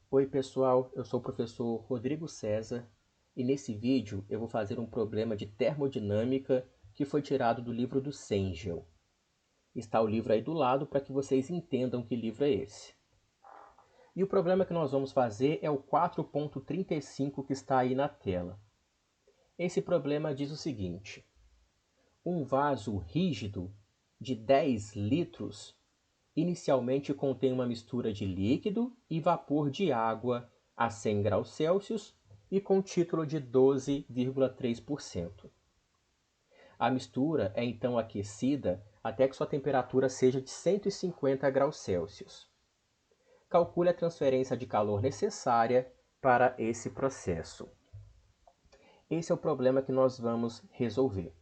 Oi pessoal, eu sou o professor Rodrigo César e nesse vídeo eu vou fazer um problema de termodinâmica que foi tirado do livro do Cengel. Está o livro aí do lado para que vocês entendam que livro é esse. E o problema que nós vamos fazer é o 4.35 que está aí na tela. Esse problema diz o seguinte: um vaso rígido de 10 litros inicialmente contém uma mistura de líquido e vapor de água a 100 graus Celsius e com título de 12,3%. A mistura é então aquecida até que sua temperatura seja de 150 graus Celsius. Calcule a transferência de calor necessária para esse processo. Esse é o problema que nós vamos resolver.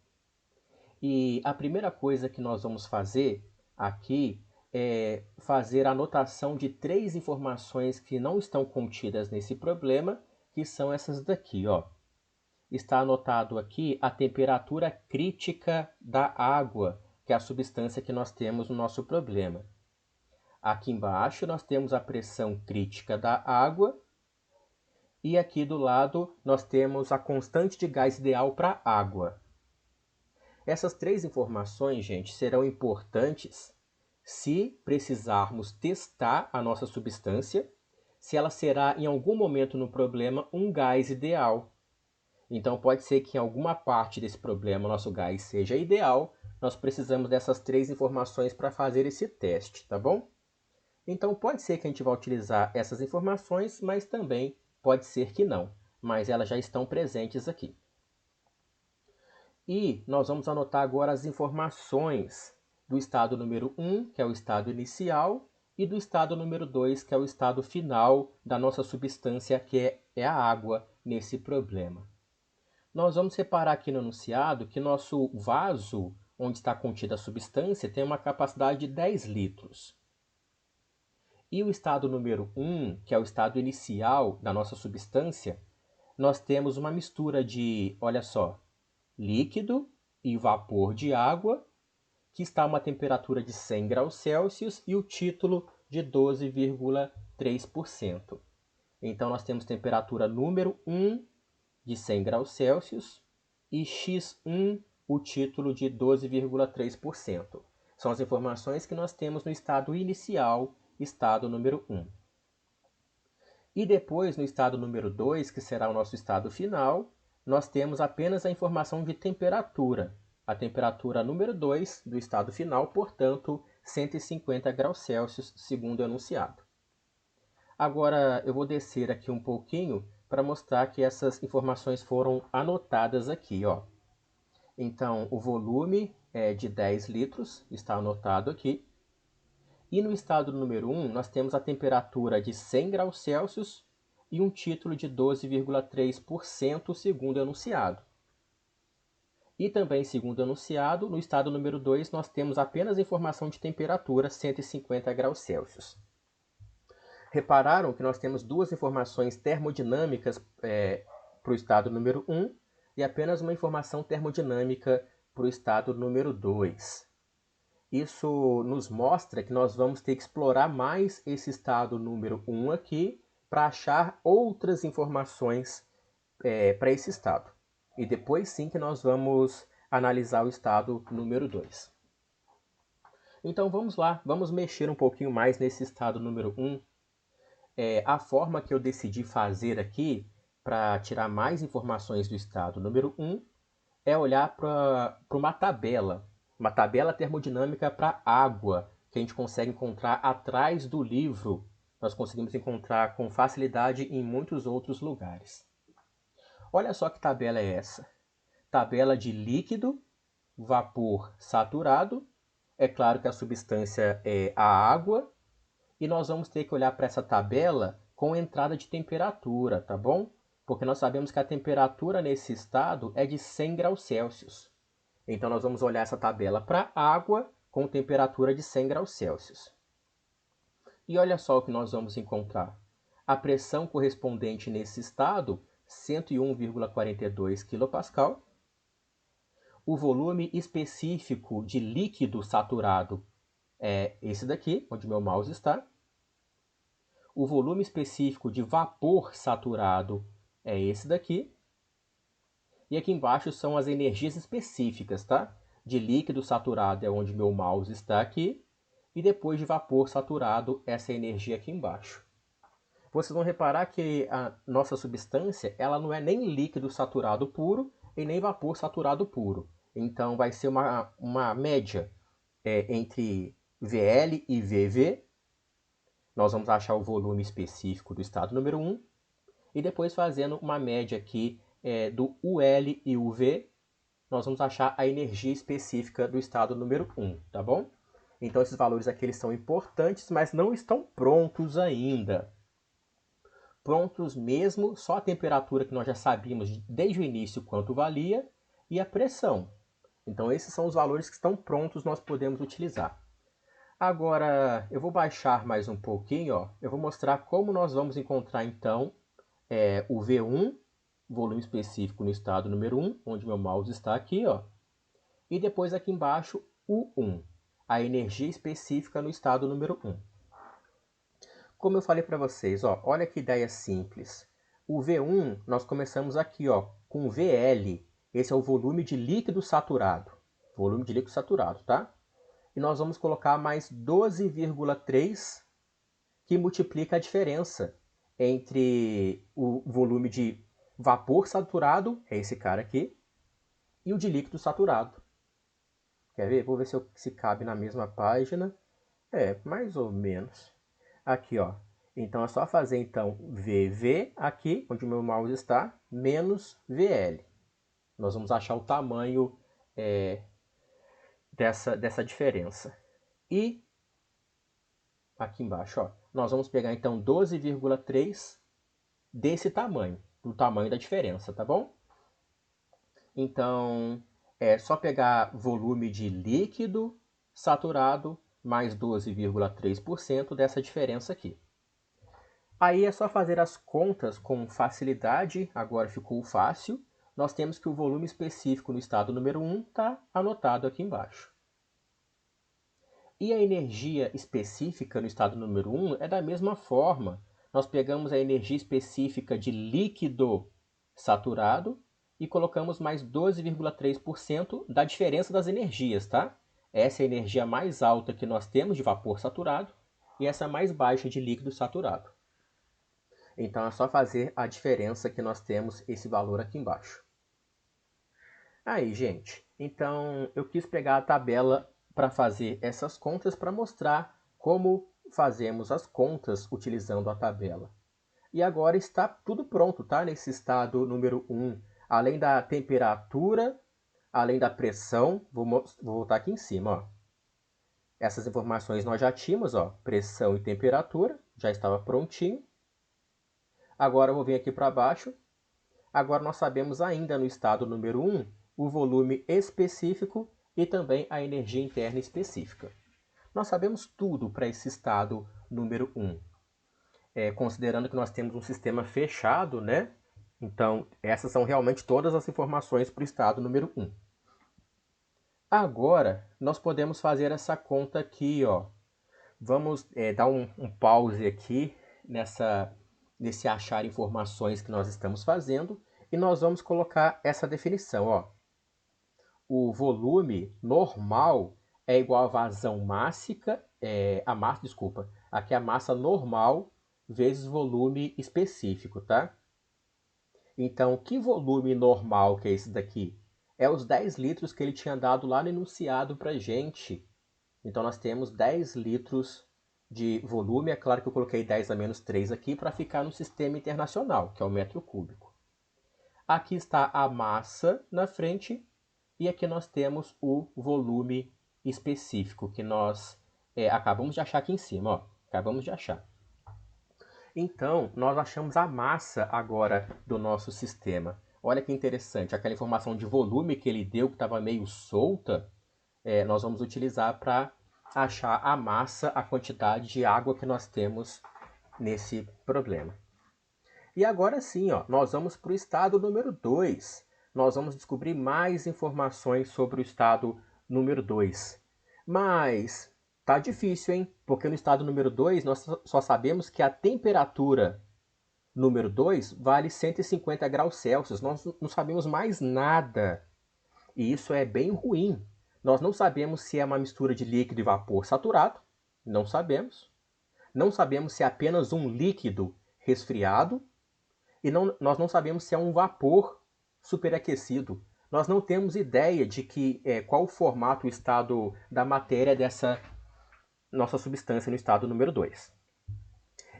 E a primeira coisa que nós vamos fazer aqui é fazer a anotação de 3 informações que não estão contidas nesse problema, que são essas daqui, ó. Está anotado aqui a temperatura crítica da água, que é a substância que nós temos no nosso problema. Aqui embaixo nós temos a pressão crítica da água e aqui do lado nós temos a constante de gás ideal para a água. Essas 3 informações, gente, serão importantes se precisarmos testar a nossa substância, se ela será em algum momento no problema um gás ideal. Então pode ser que em alguma parte desse problema o nosso gás seja ideal, nós precisamos dessas 3 informações para fazer esse teste, tá bom? Então pode ser que a gente vá utilizar essas informações, mas também pode ser que não, mas elas já estão presentes aqui. E nós vamos anotar agora as informações do estado número 1, que é o estado inicial, e do estado número 2, que é o estado final da nossa substância, que é a água nesse problema. Nós vamos separar aqui no enunciado que nosso vaso, onde está contida a substância, tem uma capacidade de 10 litros. E o estado número 1, que é o estado inicial da nossa substância, nós temos uma mistura de, olha só, líquido e vapor de água, que está a uma temperatura de 100 graus Celsius e o título de 12,3%. Então nós temos temperatura número 1 de 100 graus Celsius e x1, o título de 12,3%. São as informações que nós temos no estado inicial, estado número 1. E depois, no estado número 2, que será o nosso estado final, nós temos apenas a informação de temperatura. A temperatura número 2 do estado final, portanto, 150 graus Celsius, segundo o enunciado. Agora eu vou descer aqui um pouquinho para mostrar que essas informações foram anotadas aqui, ó. Então, o volume é de 10 litros, está anotado aqui. E no estado número 1, nós temos a temperatura de 100 graus Celsius e um título de 12,3% segundo o enunciado. E também, segundo o enunciado, no estado número 2, nós temos apenas a informação de temperatura 150 graus Celsius. Repararam que nós temos 2 informações termodinâmicas para o estado número 1 e apenas uma informação termodinâmica para o estado número 2. Isso nos mostra que nós vamos ter que explorar mais esse estado número 1 aqui para achar outras informações para esse estado. E depois sim que nós vamos analisar o estado número 2. Então vamos lá, vamos mexer um pouquinho mais nesse estado número 1. A forma que eu decidi fazer aqui para tirar mais informações do estado número 1 é olhar para uma tabela termodinâmica para água, que a gente consegue encontrar atrás do livro. Nós conseguimos encontrar com facilidade em muitos outros lugares. Olha só que tabela é essa. Tabela de líquido, vapor saturado. É claro que a substância é a água. E nós vamos ter que olhar para essa tabela com entrada de temperatura, tá bom? Porque nós sabemos que a temperatura nesse estado é de 100 graus Celsius. Então nós vamos olhar essa tabela para água com temperatura de 100 graus Celsius. E olha só o que nós vamos encontrar. A pressão correspondente nesse estado, 101,42 kPa. O volume específico de líquido saturado é esse daqui, onde meu mouse está. o volume específico de vapor saturado é esse daqui. E aqui embaixo são as energias específicas, tá? De líquido saturado é onde meu mouse está aqui. E depois de vapor saturado, essa energia aqui embaixo. Vocês vão reparar que a nossa substância ela não é nem líquido saturado puro e nem vapor saturado puro. Então vai ser uma média entre VL e VV. Nós vamos achar o volume específico do estado número 1. E depois fazendo uma média aqui do UL e UV, nós vamos achar a energia específica do estado número 1, tá bom? Então esses valores aqui eles são importantes, mas não estão prontos ainda. Prontos mesmo, só a temperatura que nós já sabíamos desde o início quanto valia e a pressão. Então esses são os valores que estão prontos, nós podemos utilizar. Agora eu vou baixar mais um pouquinho, ó. Eu vou mostrar como nós vamos encontrar então o V1, volume específico no estado número 1, onde meu mouse está aqui, ó. E depois aqui embaixo o 1, a energia específica no estado número 1. Como eu falei para vocês, ó, olha que ideia simples. O V1 nós começamos aqui, ó, com VL. Esse é o volume de líquido saturado. Volume de líquido saturado, tá? E nós vamos colocar mais 12,3 que multiplica a diferença entre o volume de vapor saturado, é esse cara aqui, e o de líquido saturado. Quer ver? Vou ver se cabe na mesma página. Mais ou menos. Aqui, ó. Então é só fazer então VV aqui, onde o meu mouse está, menos VL. Nós vamos achar o tamanho dessa diferença. E aqui embaixo, ó, nós vamos pegar então 12,3 desse tamanho, do tamanho da diferença, tá bom? Então é só pegar volume de líquido saturado mais 12,3% dessa diferença aqui. Aí é só fazer as contas com facilidade, agora ficou fácil. Nós temos que o volume específico no estado número 1 está anotado aqui embaixo. E a energia específica no estado número 1 é da mesma forma. Nós pegamos a energia específica de líquido saturado e colocamos mais 12,3% da diferença das energias, tá? Essa é a energia mais alta que nós temos de vapor saturado e essa mais baixa de líquido saturado. Então é só fazer a diferença que nós temos esse valor aqui embaixo. Aí, gente, então eu quis pegar a tabela para fazer essas contas para mostrar como fazemos as contas utilizando a tabela. E agora está tudo pronto, tá? Nesse estado número 1, além da temperatura, além da pressão, vou voltar aqui em cima, ó. Essas informações nós já tínhamos, ó, pressão e temperatura, já estava prontinho. Agora eu vou vir aqui para baixo. Agora nós sabemos ainda no estado número 1 o volume específico e também a energia interna específica. Nós sabemos tudo para esse estado número 1. Considerando que nós temos um sistema fechado, né? Então, essas são realmente todas as informações para o estado número 1. Agora, nós podemos fazer essa conta aqui, ó. Vamos dar um pause aqui nesse achar informações que nós estamos fazendo e nós vamos colocar essa definição, ó. O volume normal é igual à vazão mássica, aqui é a massa normal vezes volume específico, tá? Então, que volume normal que é esse daqui? É os 10 litros que ele tinha dado lá no enunciado pra gente. Então, nós temos 10 litros de volume. É claro que eu coloquei 10 a menos 3 aqui para ficar no sistema internacional, que é o metro cúbico. Aqui está a massa na frente e aqui nós temos o volume específico que nós acabamos de achar aqui em cima. Ó, acabamos de achar. Então, nós achamos a massa agora do nosso sistema. Olha que interessante, aquela informação de volume que ele deu, que estava meio solta, nós vamos utilizar para achar a massa, a quantidade de água que nós temos nesse problema. E agora sim, ó, nós vamos para o estado número 2. Nós vamos descobrir mais informações sobre o estado número 2. Mas Tá difícil, hein? Porque no estado número 2, nós só sabemos que a temperatura número 2 vale 150 graus Celsius. Nós não sabemos mais nada. E isso é bem ruim. Nós não sabemos se é uma mistura de líquido e vapor saturado. Não sabemos. Não sabemos se é apenas um líquido resfriado. E nós não sabemos se é um vapor superaquecido. Nós não temos ideia de qual o formato, o estado da matéria dessa nossa substância no estado número 2.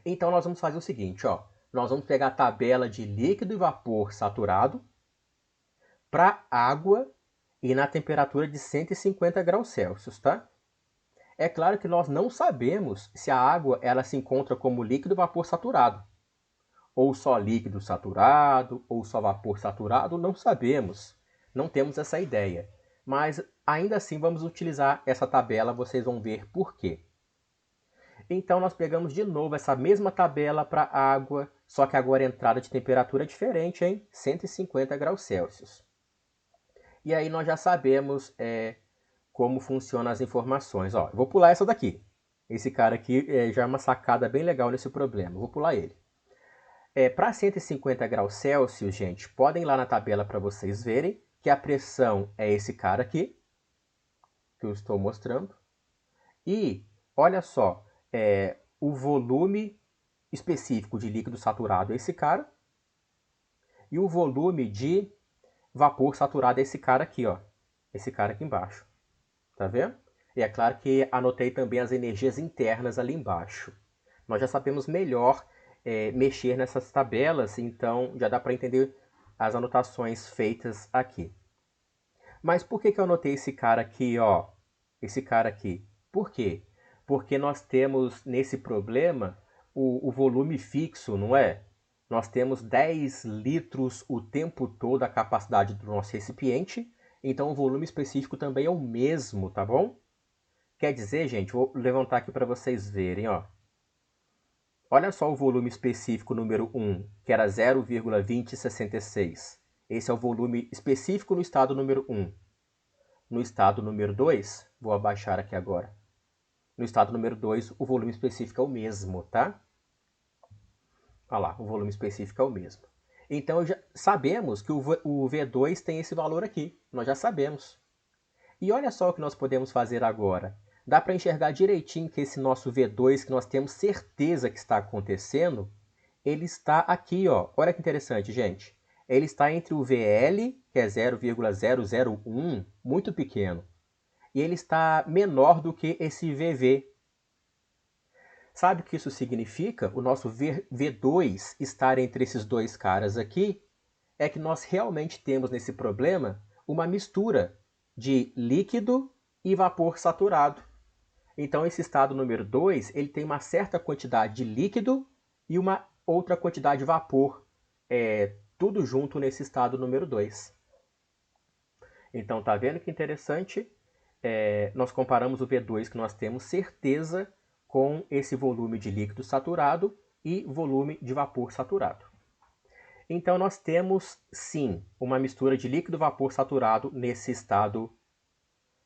Então nós vamos fazer o seguinte, ó. Nós vamos pegar a tabela de líquido e vapor saturado para água e na temperatura de 150 graus Celsius, tá? É claro que nós não sabemos se a água ela se encontra como líquido e vapor saturado, ou só líquido saturado, ou só vapor saturado, não sabemos. Não temos essa ideia. Mas ainda assim vamos utilizar essa tabela, vocês vão ver por quê. Então nós pegamos de novo essa mesma tabela para água, só que agora a entrada de temperatura é diferente, hein? 150 graus Celsius. E aí nós já sabemos como funcionam as informações. Ó, eu vou pular essa daqui. Esse cara aqui já é uma sacada bem legal nesse problema. Eu vou pular ele. Para 150 graus Celsius, gente, podem ir lá na tabela para vocês verem que a pressão é esse cara aqui, que eu estou mostrando. E, olha só, o volume específico de líquido saturado é esse cara. E o volume de vapor saturado é esse cara aqui, ó. Esse cara aqui embaixo. Tá vendo? E é claro que anotei também as energias internas ali embaixo. Nós já sabemos melhor mexer nessas tabelas, então já dá para entender as anotações feitas aqui. Mas por que eu anotei esse cara aqui, ó? Esse cara aqui. Por quê? Porque nós temos nesse problema o volume fixo, não é? Nós temos 10 litros o tempo todo a capacidade do nosso recipiente, então o volume específico também é o mesmo, tá bom? Quer dizer, gente, vou levantar aqui para vocês verem, ó. Olha só o volume específico número 1, que era 0,2066. Esse é o volume específico no estado número 1. No estado número 2, vou abaixar aqui agora. No estado número 2, o volume específico é o mesmo, tá? Olha lá, o volume específico é o mesmo. Então, já sabemos que o V2 tem esse valor aqui. Nós já sabemos. E olha só o que nós podemos fazer agora. Dá para enxergar direitinho que esse nosso V2, que nós temos certeza que está acontecendo, ele está aqui, ó. Olha que interessante, gente. Ele está entre o VL, que é 0,001, muito pequeno, e ele está menor do que esse VV. Sabe o que isso significa? O nosso V2 estar entre esses dois caras aqui é que nós realmente temos nesse problema uma mistura de líquido e vapor saturado. Então esse estado número 2 ele tem uma certa quantidade de líquido e uma outra quantidade de vapor, tudo junto nesse estado número 2. Então tá vendo que interessante? Nós comparamos o V2 que nós temos certeza com esse volume de líquido saturado e volume de vapor saturado. Então nós temos sim uma mistura de líquido e vapor saturado nesse estado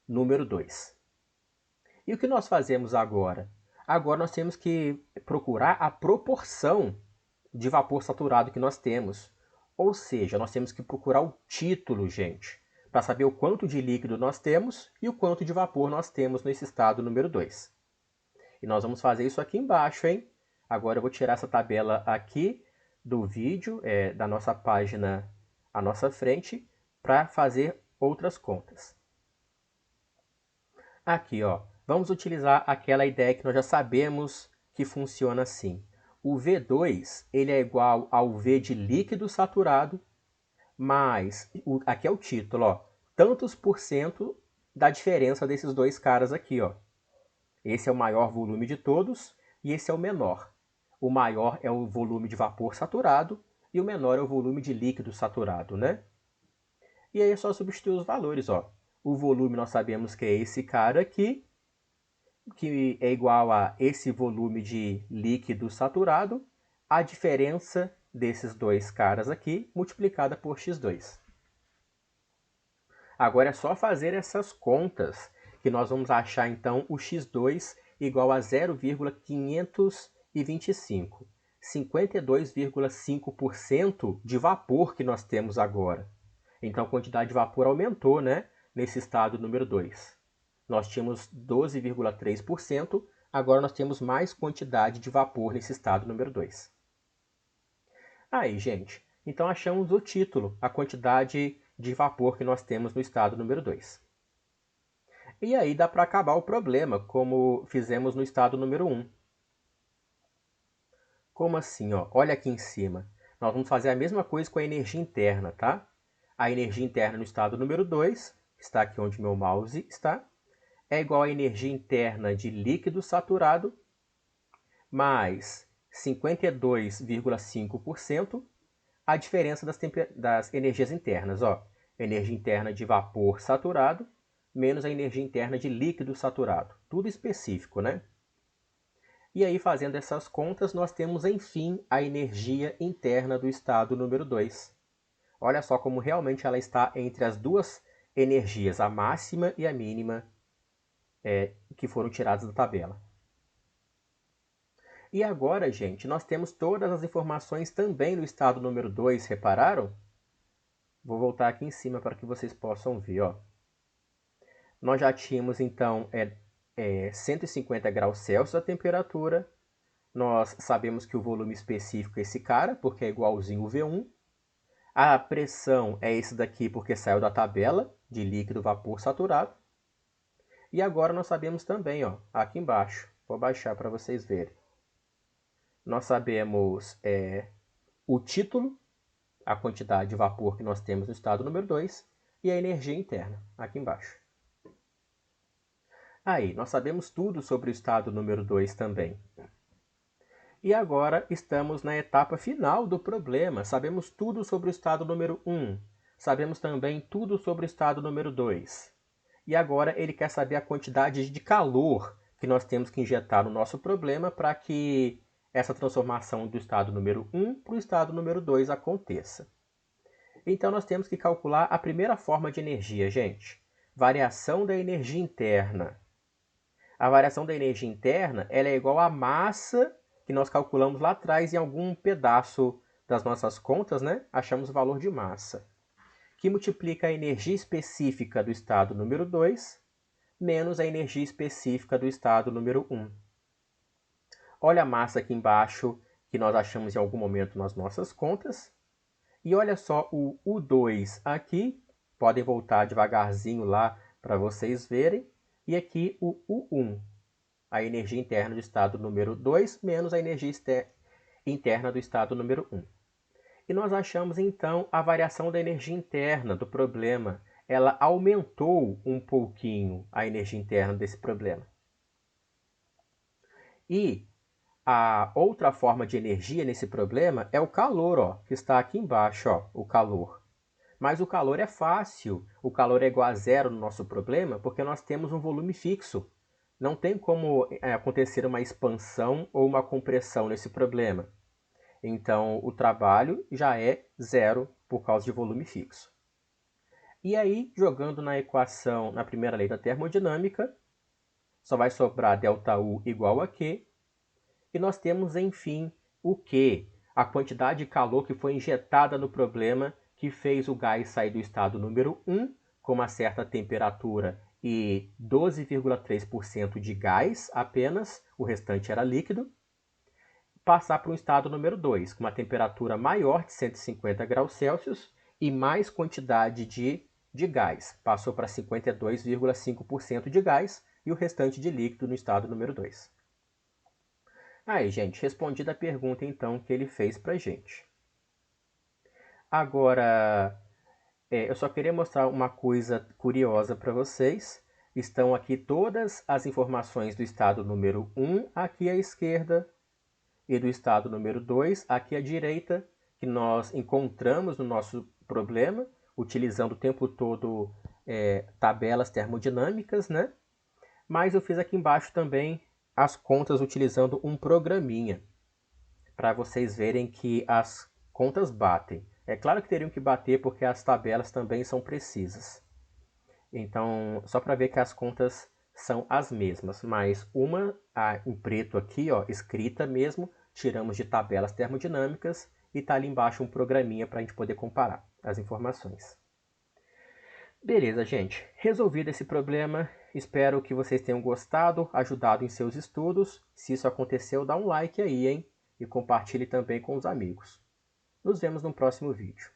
número 2. E o que nós fazemos agora? Agora nós temos que procurar a proporção de vapor saturado que nós temos. Ou seja, nós temos que procurar o título, gente, para saber o quanto de líquido nós temos e o quanto de vapor nós temos nesse estado número 2. E nós vamos fazer isso aqui embaixo, hein? Agora eu vou tirar essa tabela aqui do vídeo, da nossa página à nossa frente, para fazer outras contas. Aqui, ó, vamos utilizar aquela ideia que nós já sabemos que funciona assim. O V2 ele é igual ao V de líquido saturado, mais, aqui é o título, ó, tantos por cento da diferença desses dois caras aqui, ó. Esse é o maior volume de todos e esse é o menor. O maior é o volume de vapor saturado e o menor é o volume de líquido saturado, né? E aí é só substituir os valores, ó. O volume nós sabemos que é esse cara aqui, que é igual a esse volume de líquido saturado, a diferença desses dois caras aqui multiplicada por x2. Agora é só fazer essas contas que nós vamos achar então o x2 igual a 0,525. 52,5% de vapor que nós temos agora. Então a quantidade de vapor aumentou, né, nesse estado número 2. Nós tínhamos 12,3%, agora nós temos mais quantidade de vapor nesse estado número 2. Aí, gente, então achamos o título, a quantidade de vapor que nós temos no estado número 2. E aí dá para acabar o problema, como fizemos no estado número 1. Como assim? Ó? Olha aqui em cima. Nós vamos fazer a mesma coisa com a energia interna, tá? A energia interna no estado número 2, está aqui onde meu mouse está, é igual à energia interna de líquido saturado mais 52,5%, a diferença das energias internas. Ó. Energia interna de vapor saturado menos a energia interna de líquido saturado. Tudo específico, né? E aí, fazendo essas contas, nós temos, enfim, a energia interna do estado número 2. Olha só como realmente ela está entre as duas energias, a máxima e a mínima, que foram tiradas da tabela. E agora, gente, nós temos todas as informações também no estado número 2, repararam? Vou voltar aqui em cima para que vocês possam ver. Ó. Nós já tínhamos, então, 150 graus Celsius a temperatura. Nós sabemos que o volume específico é esse cara, porque é igualzinho o V1. A pressão é esse daqui, porque saiu da tabela de líquido vapor saturado. E agora nós sabemos também, ó, aqui embaixo, vou baixar para vocês verem. Nós sabemos o título, a quantidade de vapor que nós temos no estado número 2, e a energia interna, aqui embaixo. Aí, nós sabemos tudo sobre o estado número 2 também. E agora estamos na etapa final do problema. Sabemos tudo sobre o estado número 1. Sabemos também tudo sobre o estado número 2. E agora ele quer saber a quantidade de calor que nós temos que injetar no nosso problema para que essa transformação do estado número 1 para o estado número 2 aconteça. Então nós temos que calcular a primeira forma de energia, gente. Variação da energia interna. A variação da energia interna ela é igual à massa que nós calculamos lá atrás em algum pedaço das nossas contas, né? Achamos o valor de massa, que multiplica a energia específica do estado número 2 menos a energia específica do estado número 1. Olha a massa aqui embaixo que nós achamos em algum momento nas nossas contas. E olha só o U2 aqui, podem voltar devagarzinho lá para vocês verem. E aqui o U1, a energia interna do estado número 2 menos a energia interna do estado número 1. E nós achamos então a variação da energia interna do problema. Ela aumentou um pouquinho a energia interna desse problema. E a outra forma de energia nesse problema é o calor, ó, que está aqui embaixo, ó, o calor. Mas o calor é fácil, o calor é igual a zero no nosso problema, porque nós temos um volume fixo. Não tem como acontecer uma expansão ou uma compressão nesse problema. Então, o trabalho já é zero por causa de volume fixo. E aí, jogando na equação, na primeira lei da termodinâmica, só vai sobrar ΔU igual a Q. E nós temos, enfim, o Q, a quantidade de calor que foi injetada no problema que fez o gás sair do estado número 1 com uma certa temperatura e 12,3% de gás apenas, o restante era líquido, passar para o estado número 2, com uma temperatura maior de 150 graus Celsius e mais quantidade de gás. Passou para 52,5% de gás e o restante de líquido no estado número 2. Aí, gente, respondida a pergunta então que ele fez para a gente. Agora, eu só queria mostrar uma coisa curiosa para vocês. Estão aqui todas as informações do estado número 1 aqui à esquerda e do estado número 2 aqui à direita, que nós encontramos no nosso problema, utilizando o tempo todo tabelas termodinâmicas, né? Mas eu fiz aqui embaixo também as contas utilizando um programinha, para vocês verem que as contas batem. É claro que teriam que bater porque as tabelas também são precisas. Então, só para ver que as contas são as mesmas, mas uma em preto aqui, ó, escrita mesmo, tiramos de tabelas termodinâmicas e está ali embaixo um programinha para a gente poder comparar as informações. Beleza, gente. Resolvido esse problema, espero que vocês tenham gostado, ajudado em seus estudos. Se isso aconteceu, dá um like aí, hein? E compartilhe também com os amigos. Nos vemos no próximo vídeo.